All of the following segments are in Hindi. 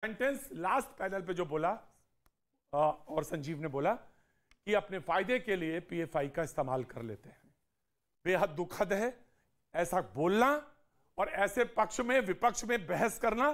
सेंटेंस लास्ट पैनल पे जो बोला और संजीव ने बोला कि अपने फायदे के लिए पीएफआई का इस्तेमाल कर लेते हैं, बेहद दुखद है ऐसा बोलना और ऐसे पक्ष में विपक्ष में बहस करना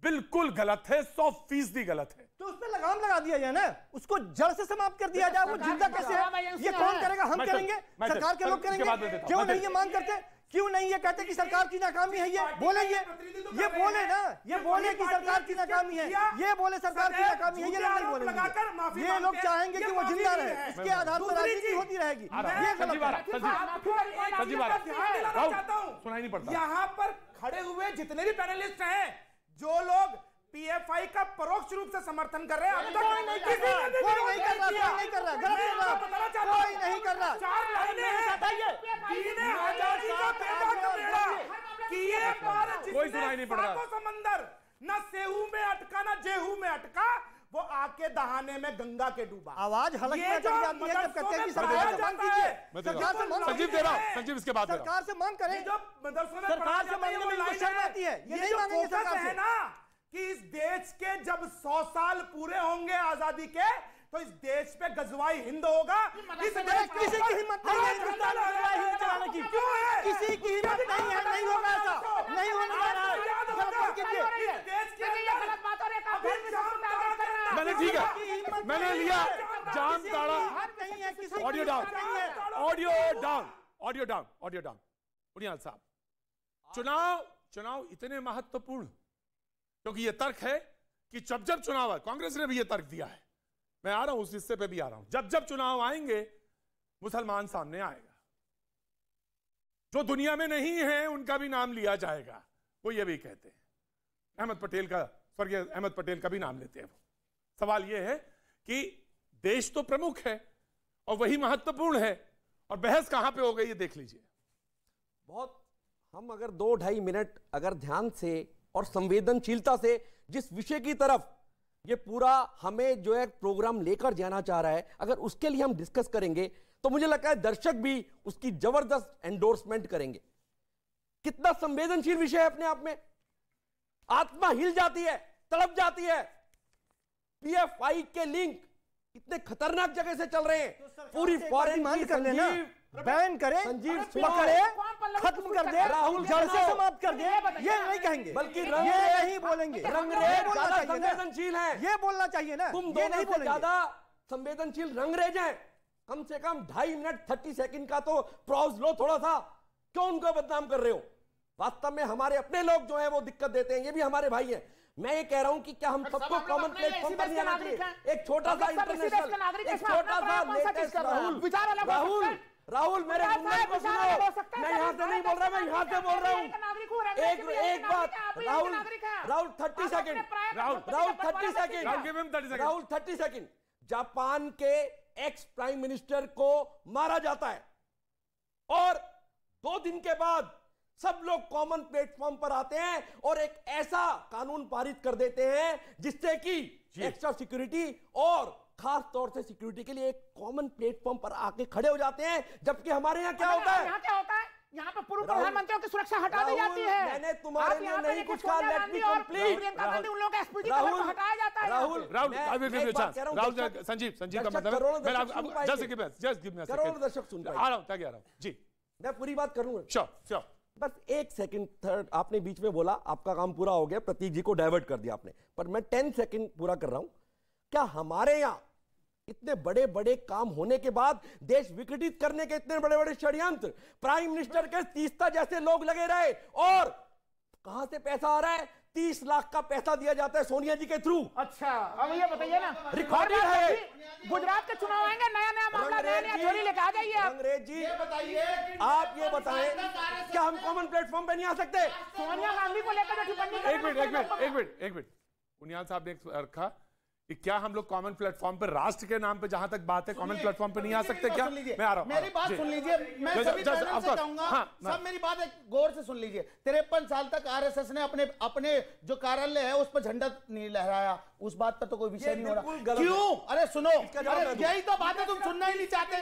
बिल्कुल गलत है, 100% गलत है। तो उस पर लगाम लगा दिया जाए ना, उसको जड़ से समाप्त कर दिया जाए। वो जिंदा कैसे है ये कौन करेगा? हम करेंगे, सरकार के लोग करेंगे। क्यों नहीं ये मांग करते? क्यों नहीं ये कहते कि सरकार की नाकामी है? ये बोले ना, ये बोले कि सरकार की नाकामी है, ये बोले सरकार की नाकामी है, ये लोग नहीं बोलेंगे। ये लोग चाहेंगे कि वो जिंदा रहे, इसके आधार पर राजनीति होती रहेगी। ये सुनाई नहीं पड़ता। यहाँ पर खड़े हुए जितने भी पैनलिस्ट हैं, जो लोग पीएफआई का परोक्ष रूप से समर्थन कर रहे हैं, अब तक कोई नहीं कर रहा। 4 लाइनें हैं, कोई सुनाई नहीं पड़ रहा। समंदर न सेहू में अटका न जेहू में अटका, वो आके दहाने में गंगा के डूबा। आवाज हलक में चली जाती है जब कहते हैं कि सरकार से मांग कीजिए। सरकार से मांग, संजीव दे रहा हूं, संजीव इसके बाद सरकार से मांग करें। सरकार से मांगने में शर्म आती है, ये नहीं मांगेंगे सरकार से ना कि इस देश के जब 100 साल पूरे होंगे आजादी के, तो इस देश पे गजवाई हिंद होगा। इस देश किसी की हिम्मत नहीं है हिंदुस्तान में गजवाई हिंद चलाने की। क्यों है? किसी की हिम्मत नहीं है, नहीं होगा ऐसा, नहीं होने वाला है। मैंने ठीक है, मैंने लिया जाम ताड़ा। Audio down, audio down, audio down, audio down. Uniyal साहब, चुनाव इतने महत्वपूर्ण, क्योंकि ये तर्क है कि जब जब चुनाव है, कांग्रेस ने भी ये तर्क दिया है, मैं आ रहा हूं उस हिस्से पे भी आ रहा हूं, जब जब चुनाव आएंगे मुसलमान सामने आएगा, जो दुनिया में नहीं है उनका भी नाम लिया जाएगा। वो ये भी कहते हैं, अहमद पटेल का, स्वर्गीय अहमद पटेल का भी नाम लेते हैं वो। सवाल ये है कि देश तो प्रमुख है और वही महत्वपूर्ण है, और बहस कहां पे हो गई ये देख लीजिए। बहुत हम अगर 2-2.5 मिनट अगर ध्यान से और संवेदनशीलता से जिस विषय की तरफ ये पूरा हमें जो है प्रोग्राम लेकर जाना चाह रहा है, अगर उसके लिए हम डिस्कस करेंगे तो मुझे लगता है दर्शक भी उसकी जबरदस्त एंडोर्समेंट करेंगे। कितना संवेदनशील विषय है अपने आप में, आत्मा हिल जाती है, तड़प जाती है। पीएफआई के लिंक इतने खतरनाक जगह से चल रहे हैं, पूरी फॉरेन मांग कर लेना, बैन करे, संजीव पकड़े, खत्म कर दे, राहुल जड़ से समाप्त कर दे, ये नहीं कहेंगे, बल्कि ये नहीं बोलेंगे। रंगरेज ज्यादा संवेदनशील है, ये बोलना चाहिए ना, तुम ये नहीं बोलेंगे। ज्यादा संवेदनशील रंगरेज हैं। कम से कम 2.5 मिनट 30 सेकंड का तो प्रॉज लो थोड़ा सा, क्यों उनको बदनाम कर रहे हो? वास्तव में हमारे अपने लोग जो है वो दिक्कत देते हैं, ये भी हमारे भाई हैं। मैं ये कह रहा हूं कि क्या हम सबको कॉमन प्लेटफॉर्म पर नहीं आना चाहिए? एक छोटा सा इंटरनेशनल, एक छोटा सा लेटेस्ट राहुल मेरे मुंडे को सुनो, मैं यहाँ से नहीं बोल रहा, मैं यहाँ से बोल रहा हूँ। एक बात, Rahul 30 second, Rahul 30 second. Japan के एक्स प्राइम मिनिस्टर को मारा जाता है और 2 दिन के बाद सब लोग कॉमन प्लेटफॉर्म पर आते हैं और एक ऐसा कानून पारित कर देते हैं जिससे कि एक्स्ट्रा सिक्योरिटी और खास तौर से सिक्योरिटी के लिए एक कॉमन प्लेटफॉर्म पर आके खड़े हो जाते हैं। जबकि हमारे यहाँ क्या होता है? यहाँ पर पूर्व प्रधानमंत्रियों की सुरक्षा हटा दी जाती है। मैंने तुम्हारे लिए नहीं कुछ कहा, let me complete. Rahul, Sanjeev का मतलब करोड़ दर्शक सुन रहे हैं जी, मैं पूरी बात करूंगा। श्योर, बस 1 सेकंड थर्ड आपने बीच में बोला, आपका काम पूरा हो गया, प्रतीक जी को डाइवर्ट कर दिया आपने, पर मैं 10 सेकंड पूरा कर रहा हूं। क्या हमारे यहां इतने बड़े बड़े काम होने के बाद देश विघटित करने के इतने बड़े बड़े षड्यंत्र, प्राइम मिनिस्टर के तीस्ता जैसे लोग लगे रहे, और कहां से पैसा आ रहा है? 30 लाख का पैसा दिया जाता है सोनिया जी के थ्रू। अच्छा, अब ये बताइए ना, रिकॉर्डेड है। गुजरात के चुनाव आएंगे, नया मामला, नया चोरी लेके आ जाइए। अंग्रेज जी आप ये बताएं, क्या हम कॉमन प्लेटफॉर्म पे नहीं आ सकते? सोनिया गांधी को लेकर टिप्पणी, एक मिनट, उनियाल साहब ने रखा कि क्या हम लोग कॉमन प्लेटफॉर्म पर राष्ट्र के नाम पे, जहां तक बात है, कॉमन प्लेटफॉर्म पे नहीं आ सकते क्या? मैं आ रहा हूं, मेरी बात सुन लीजिए, मैं सभी पैनल से कहूंगा, सब मेरी बात एक गौर से सुन लीजिए। 53 साल तक आरएसएस ने अपने जो कार्यालय है उस पर झंडा नहीं लहराया, उस बात पर तो कोई विषय नहीं हो रहा। क्यों? अरे सुनो, यही तो बात है, तुम सुनना ही नहीं चाहते।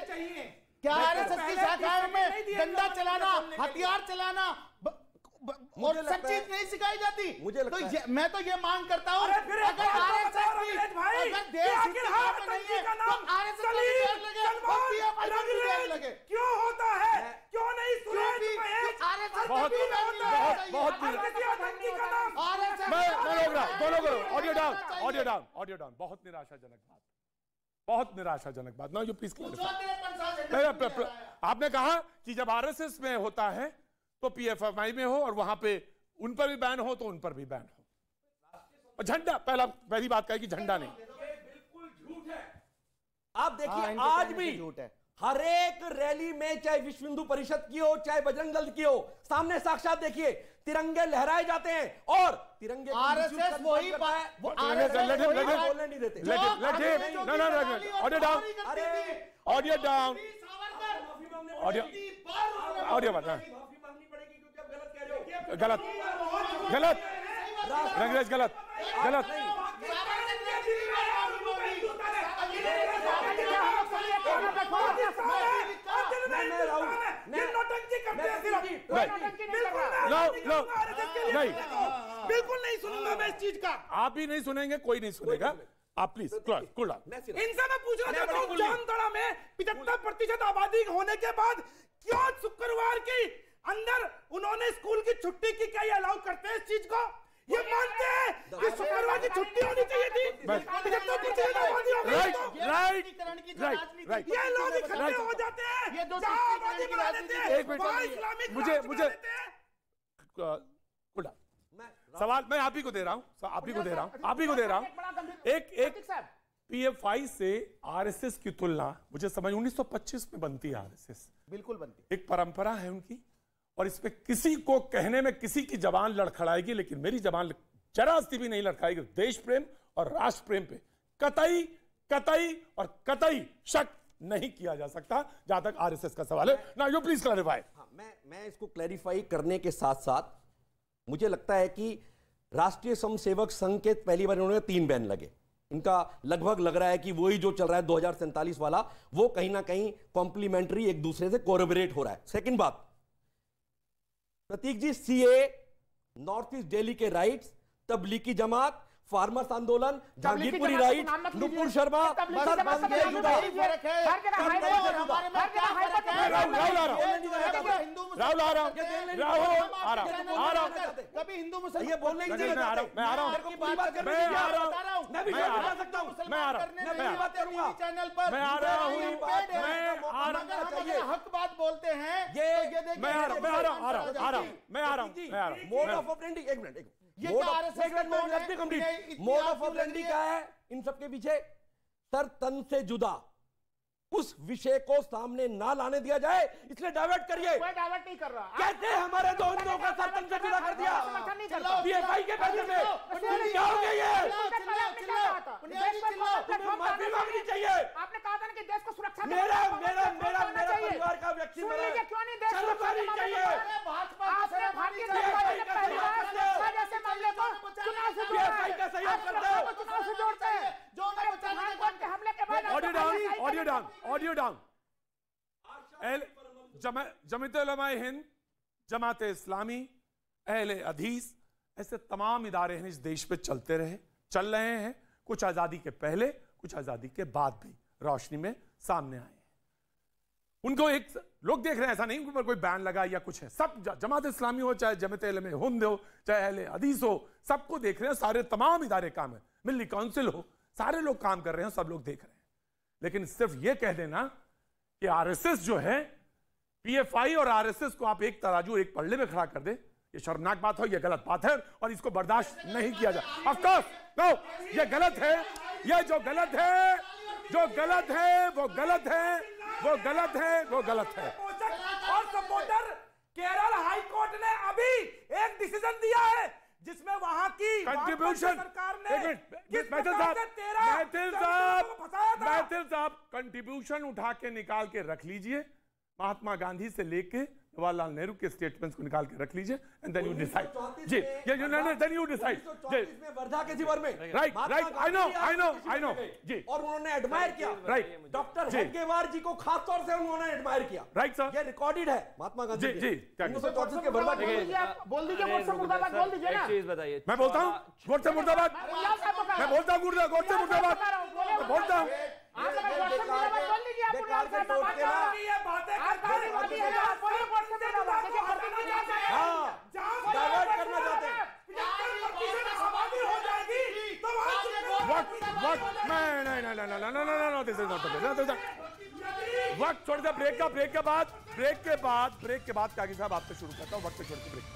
क्या आरएसएस की शाखाओं में डंडा चलाना, हथियार चलाना और सब चीज नहीं सिखाई जाती। मुझे लगता तो है मैं तो ये मांग करता हूँ, अगर लगे क्यों होता है, क्यों नहीं सुना? Audio down. बहुत निराशाजनक बात, बहुत निराशाजनक बात। ना यू प्लीज, आपने कहा कि जब आरएसएस में होता है तो पीएफआई में हो और वहां पे उन पर भी बैन हो तो उन पर भी बैन हो। झंडा पहली बात कही कि झंडा नहीं, बिल्कुल झूठ है। आप देखिए आज भी झूठ है। हर एक रैली में, चाहे विश्व हिंदू परिषद की हो चाहे बजरंग दल की हो, सामने साक्षात देखिए तिरंगे लहराए जाते हैं और तिरंगे आरएसएस वही बोलने नहीं देते। Audio down. गलत गलत रंगरेज गलत गलत। बिल्कुल नहीं सुनूंगा मैं इस चीज का। आप भी नहीं सुनेंगे, कोई नहीं सुनेगा। आप प्लीज इनसे मैं पूछना चाहता हूँ, जामताड़ा में 75% आबादी होने के बाद क्यों शुक्रवार की अंदर उन्होंने स्कूल की छुट्टी की? क्या ये अलाउ करते हैं इस चीज को? ये मानते हैं कि शुक्रवार की छुट्टी होनी चाहिए थी? राइट। ये लोग इकट्ठे हो जाते हैं, आबादी बढ़ा देते हैं, मुझे सवाल मैं आप ही को दे रहा हूं, एक पीएफआई से आरएसएस की तुलना मुझे समझ 1925 में बनती है। आरएसएस बिल्कुल बनती, एक परंपरा है उनकी, और इसमें किसी को कहने में किसी की जबान लड़खड़ाएगी, लेकिन मेरी जबान जरा सी भी नहीं लड़खड़ाएगी। देश प्रेम और राष्ट्र प्रेम पे कतई शक नहीं किया जा सकता जहां तक आरएसएस का सवाल है। ना यू प्लीज क्लैरिफाई। मैं इसको क्लैरिफाई करने के साथ साथ मुझे लगता है कि राष्ट्रीय स्वयंसेवक संघ के पहली बार उन्होंने 3 बैन लगे। इनका लगभग लग रहा है कि वही जो चल रहा है 2047 वाला, वो कहीं ना कहीं कॉम्प्लीमेंट्री एक दूसरे से कोरिलेट हो रहा है। सेकंड बात, प्रतीक जी, सीए, नॉर्थ ईस्ट दिल्ली के राइट्स, तबलीगी जमात, फार्मर्स आंदोलन, जहांगीरपुरी राइट, नुपुर शर्मा, कभी हिंदू मुसलमान ये बोलने की जगह मैं आ रहा हूं हक बात बोलते हैं। मोड ऑफ ऑपरेंडी, एक मिनट मोड ऑफ ऑपरेंडी क्या है इन सबके पीछे? सर, तन से जुदा उस विषय को सामने ना लाने दिया जाए, इसलिए डाइवर्ट करिए। कोई डाइवर्ट नहीं कर रहा। कैसे हमारे दो हिंदुओं का सर तन से जुदा कर दिया पीएफआई के पैसे में? क्या हो गया ये? माफी मांगनी चाहिए। आपने कहा था ना कि देश को सुरक्षा मेरा परिवार का व्यक्ति क्यों नहीं देश चाहिए। जैसे मामले को चुनाव से जोड़ते हैं। हमले के बाद ऑडियो डाउन। जमीयत उलमाए हिंद, जमात इस्लामी, अहले हदीस, ऐसे तमाम इदारे हैं इस देश पे चल रहे हैं। कुछ आजादी के पहले, कुछ आजादी के बाद भी रोशनी में सामने आए हैं। उनको एक लोग देख रहे हैं, ऐसा नहीं उन पर कोई बैन लगा या कुछ है। सब जमात इस्लामी हो, चाहे जमात उलमाए हिंद हो, चाहे अहले हदीस हो, सबको देख रहे हैं। सारे तमाम इदारे काम है, मिल्ली काउंसिल हो, सारे लोग काम कर रहे हैं, सब लोग देख रहे हैं। लेकिन सिर्फ ये कह देना कि आरएसएस जो है, पीएफआई और आरएसएस को आप एक तराजू एक पल्ले में खड़ा कर दे, ये शर्मनाक बात हो, ये गलत बात है और इसको बर्दाश्त नहीं किया जाए। ऑफ कोर्स नो, ये गलत है। ये जो गलत है वो गलत है। और सपोर्टर केरल हाई कोर्ट ने अभी एक डिसीजन दिया है जिसमें वहां की कंट्रीब्यूशन सरकार ने मैथिल साहब कंट्रीब्यूशन उठा के निकाल के रख लीजिए। महात्मा गांधी से लेके जवाहरलाल नेहरू के स्टेटमेंट्स को निकाल के रख लीजिए एंड देन यू डिसाइड। जी देन यू डिसाइड। में वर्धा के जीवन में राइट आई नो जी। और उन्होंने एडमायर किया, राइट, डॉक्टर हेडगेवार जी को खास तौर से उन्होंने एडमायर किया, राइट सर, ये रिकॉर्डेड है महात्मा गांधी जी। 1934 के वर्धा के बोल दीजिए गोडसे मुर्दाबाद बोल दीजिए ना। एक चीज बताइए, मैं बोलता हूँ गोडसे मुर्दाबाद, मैं बोलता हूँ गोडसे मुर्दाबाद, मैं बोलता हूँ वक्त छोड़ दिया। ब्रेक के बाद कागी साहब आपसे शुरू करता हूँ, वक्त छोड़ के ब्रेक।